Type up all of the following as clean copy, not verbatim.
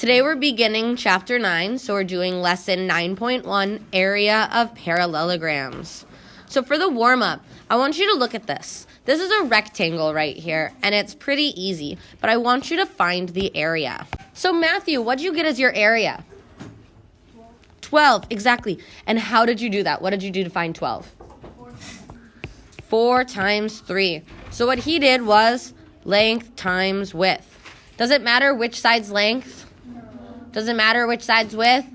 Today we're beginning Chapter 9, so we're doing Lesson 9.1, Area of Parallelograms. So for the warm-up, I want you to look at this. This is a rectangle right here, and it's pretty easy, but I want you to find the area. So Matthew, what did you get as your area? 12, exactly. And how did you do that? What did you do to find 12? 4 times 3. So what he did was length times width. Does it matter which side's length? No. Does it matter which side's width?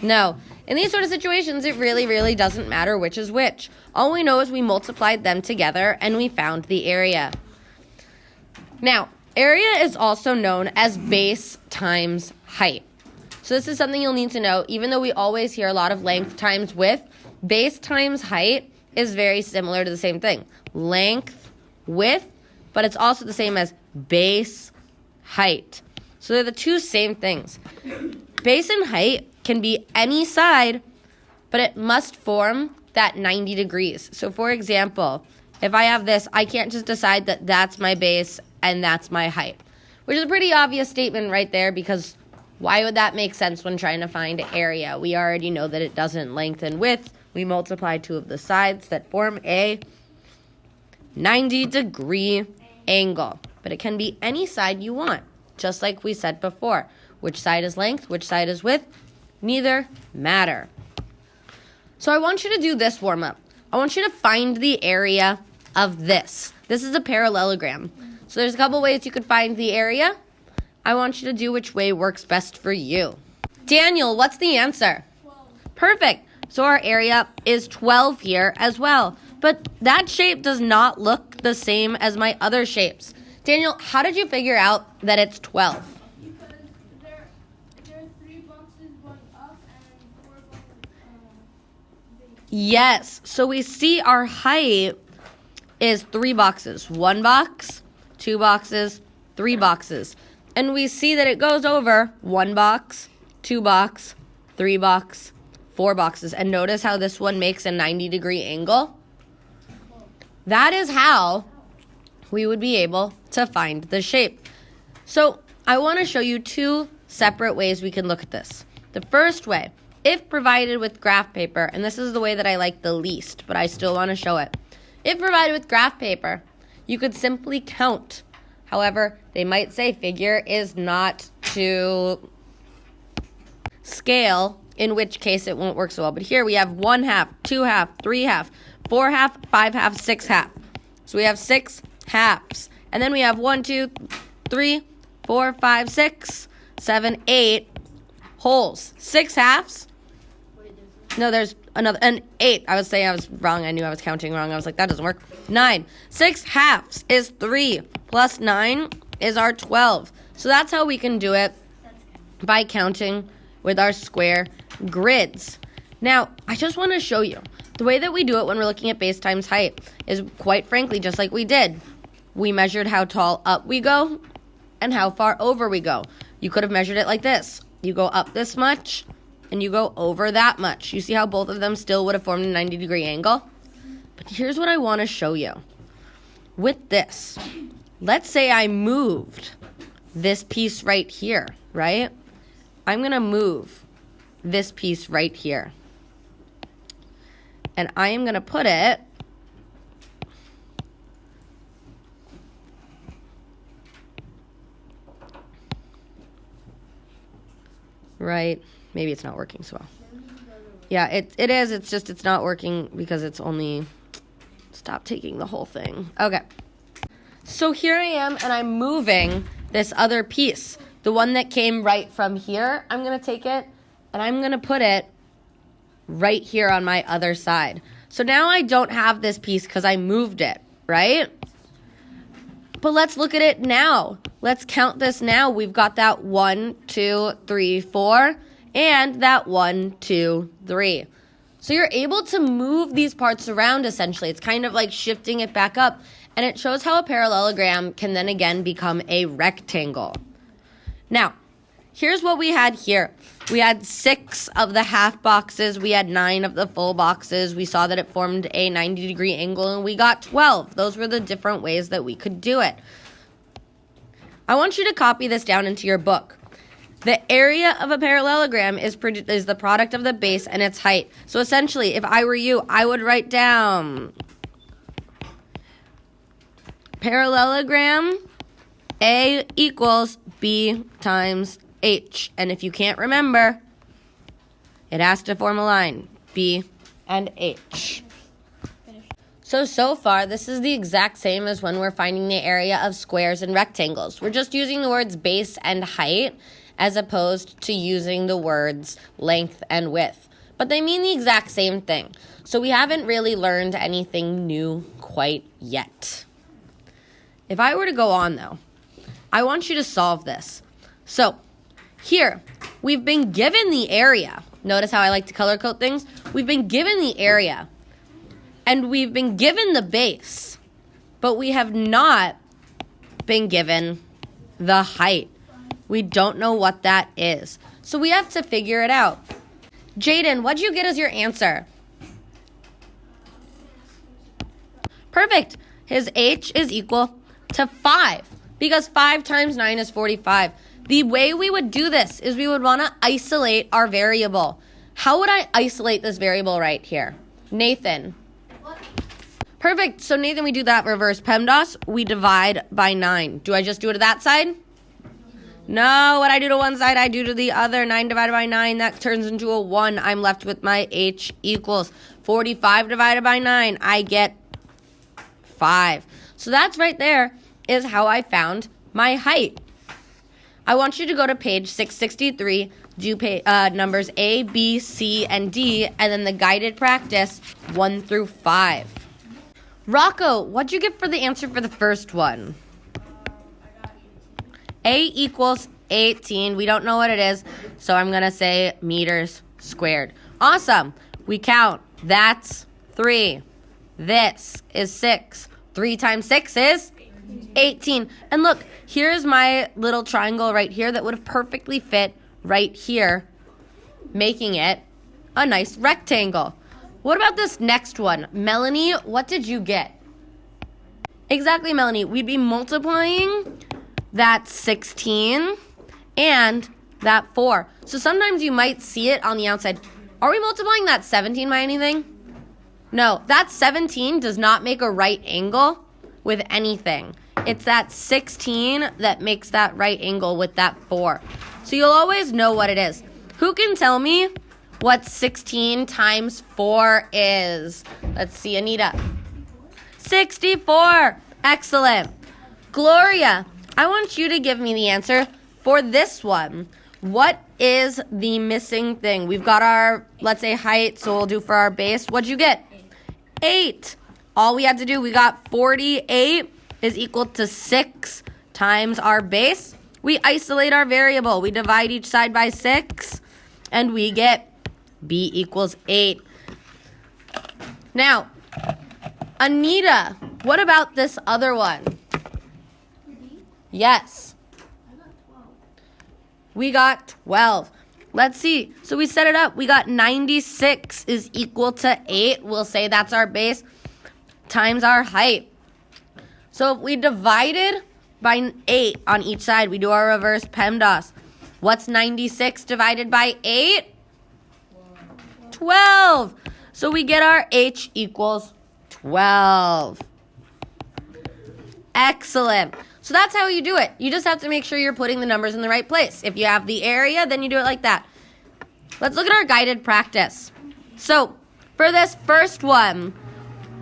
No. In these sort of situations, it really doesn't matter which is which. All we know is we multiplied them together and we found the area. Now, area is also known as base times height. So this is something you'll need to know. Even though we always hear a lot of length times width, base times height is very similar to the same thing. Length, width, but it's also the same as base height. So they're the two same things. Base and height can be any side, but it must form that 90 degrees. So for example, if I have this, I can't just decide that that's my base and that's my height, which is a pretty obvious statement right there, because why would that make sense when trying to find area? We already know that it doesn't length and width. We multiply two of the sides that form a 90-degree angle. But it can be any side you want, just like we said before. Which side is length? Which side is width? Neither matter. So I want you to do this warm-up. I want you to find the area of this. This is a parallelogram. So there's a couple ways you could find the area. I want you to do which way works best for you. Daniel, what's the answer? 12. Perfect. So our area is 12 here as well. But that shape does not look the same as my other shapes. Daniel, how did you figure out that it's 12? Because there are 3 boxes going up and 4 going base. Yes. So we see our height is 3 boxes. 1 box, 2 boxes, 3 boxes. And we see that it goes over 1 box, 2 box, 3 box, 4 boxes. And notice how this one makes a 90-degree angle? That is how we would be able to find the shape. So I want to show you 2 separate ways we can look at this. The first way, if provided with graph paper, and this is the way that I like the least, but I still want to show it. If provided with graph paper, you could simply count. However, they might say figure is not to scale, in which case it won't work so well. But here we have 1 half, 2 half, 3 half, 4 half, 5 half, 6 half. So we have 6 halves. And then we have 1, 2, 3, 4, 5, 6, 7, 8 wholes. 6 halves. No, there's another, and 8. I was saying I was wrong. I knew I was counting wrong. I was like, that doesn't work. 9. 6 halves is 3 plus 9 is our 12. So that's how we can do it by counting with our square grids. Now, I just want to show you. The way that we do it when we're looking at base times height is, quite frankly, just like we did. We measured how tall up we go and how far over we go. You could have measured it like this. You go up this much and you go over that much. You see how both of them still would have formed a 90-degree angle? But here's what I want to show you. With this, let's say I moved this piece right here, right? I'm going to move this piece right here. And I am going to put it right. Maybe it's not working so well. Yeah, it is. It's just it's not working because it's only... Stop taking the whole thing. Okay. So here I am, and I'm moving this other piece. The one that came right from here, I'm going to take it, and I'm going to put it right here on my other side. So now I don't have this piece because I moved it, right? But let's look at it now. Let's count this now. We've got that 1, 2, 3, 4, and that 1, 2, 3. So you're able to move these parts around, essentially. It's kind of like shifting it back up. And it shows how a parallelogram can then again become a rectangle. Now, here's what we had here. We had 6 of the half boxes. We had 9 of the full boxes. We saw that it formed a 90-degree angle, and we got 12. Those were the different ways that we could do it. I want you to copy this down into your book. The area of a parallelogram is the product of the base and its height. So essentially, if I were you, I would write down parallelogram A equals B times H. And if you can't remember, it has to form a line, B and H. So far, this is the exact same as when we're finding the area of squares and rectangles. We're just using the words base and height as opposed to using the words length and width. But they mean the exact same thing. So we haven't really learned anything new quite yet. If I were to go on, though, I want you to solve this. So here, we've been given the area. Notice how I like to color code things? We've been given the area. And we've been given the base. But we have not been given the height. We don't know what that is. So we have to figure it out. Jaden, what'd you get as your answer? Perfect. His H is equal to 5 because 5 times 9 is 45. The way we would do this is we would want to isolate our variable. How would I isolate this variable right here? Nathan. Perfect. So Nathan, we do that reverse PEMDAS. We divide by 9. Do I just do it to that side? No, what I do to one side, I do to the other. 9 divided by 9, that turns into a 1. I'm left with my H equals 45 divided by 9. I get 5. So that's right there is how I found my height. I want you to go to page 663, do numbers A, B, C, and D, and then the guided practice 1 through 5. Rocco, what'd you get for the answer for the first one? A equals 18. We don't know what it is, so I'm going to say meters squared. Awesome. We count. That's 3. This is 6. 3 times 6 is 18. And look, here's my little triangle right here that would have perfectly fit right here, making it a nice rectangle. What about this next one? Melanie, what did you get? Exactly, Melanie. We'd be multiplying that 16 and that 4. So sometimes you might see it on the outside. Are we multiplying that 17 by anything? No, that 17 does not make a right angle with anything. It's that 16 that makes that right angle with that 4. So you'll always know what it is. Who can tell me what 16 times 4 is? Let's see, Anita. 64. Excellent. Gloria, I want you to give me the answer for this one. What is the missing thing? We've got our, let's say, height, so we'll do for our base. What'd you get? 8. All we had to do, we got 48 is equal to 6 times our base. We isolate our variable. We divide each side by 6, and we get B equals 8. Now, Anita, what about this other one? Yes. We got 12. Let's see. So we set it up. We got 96 is equal to 8. We'll say that's our base times our height. So if we divided by 8 on each side, we do our reverse PEMDAS. What's 96 divided by 8? 12. So we get our H equals 12. Excellent. So that's how you do it. You just have to make sure you're putting the numbers in the right place. If you have the area, then you do it like that. Let's look at our guided practice. So for this first one,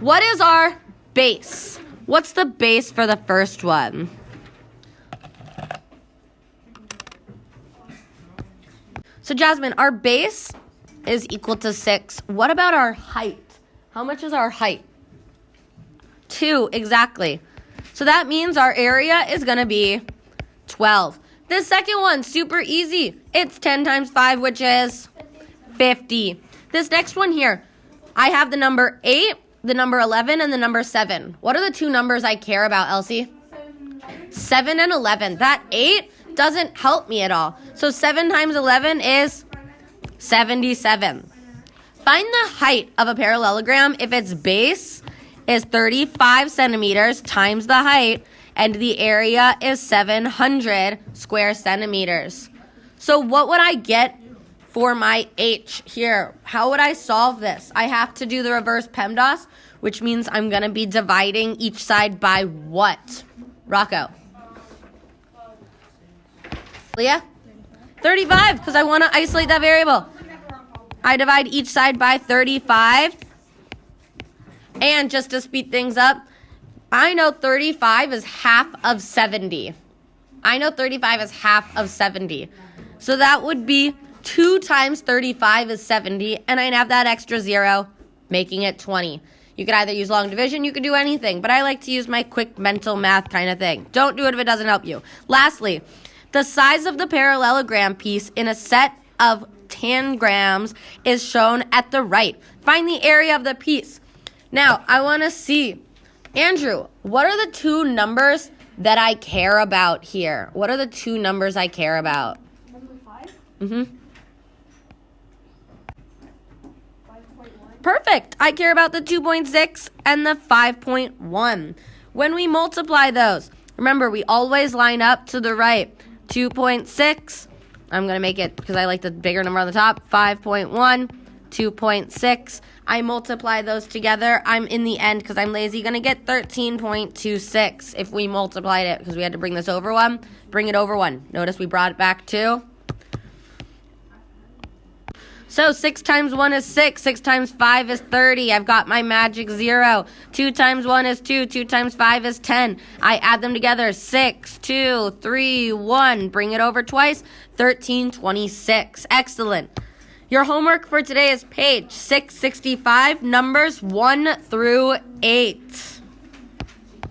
what is our base? What's the base for the first one? So Jasmine, our base is equal to 6. What about our height? How much is our height? 2, exactly. So that means our area is going to be 12. This second one, super easy. It's 10 times 5, which is 50. This next one here, I have the number 8, the number 11, and the number 7. What are the two numbers I care about, Elsie? 7 and 11. That 8 doesn't help me at all. So 7 times 11 is 77. Find the height of a parallelogram if its base is 35 centimeters times the height, and the area is 700 square centimeters. So what would I get for my h here? How would I solve this? I have to do the reverse PEMDAS, which means I'm going to be dividing each side by what? Rocco. Leah? 35, because I want to isolate that variable. I divide each side by 35. And just to speed things up, I know 35 is half of 70. I know 35 is half of 70. So that would be 2 times 35 is 70, and I'd have that extra 0, making it 20. You could either use long division, you could do anything, but I like to use my quick mental math kind of thing. Don't do it if it doesn't help you. Lastly, the size of the parallelogram piece in a set of tangrams is shown at the right. Find the area of the piece. Now, I want to see, Andrew, what are the 2 numbers that I care about here? What are the 2 numbers I care about? Number 5? Mm-hmm. 5.1. Perfect. I care about the 2.6 and the 5.1. When we multiply those, remember, we always line up to the right. 2.6, I'm going to make it because I like the bigger number on the top. 5.1, 2.6. I multiply those together. I'm in the end, because I'm lazy, going to get 13.26 if we multiplied it, because we had to bring this over 1. Bring it over 1. Notice we brought it back 2. So 6 times 1 is 6. 6 times 5 is 30. I've got my magic 0. 2 times 1 is 2. 2 times 5 is 10. I add them together. 6, 2, 3, 1. Bring it over twice. 1326. Excellent. Your homework for today is page 665, numbers 1 through 8.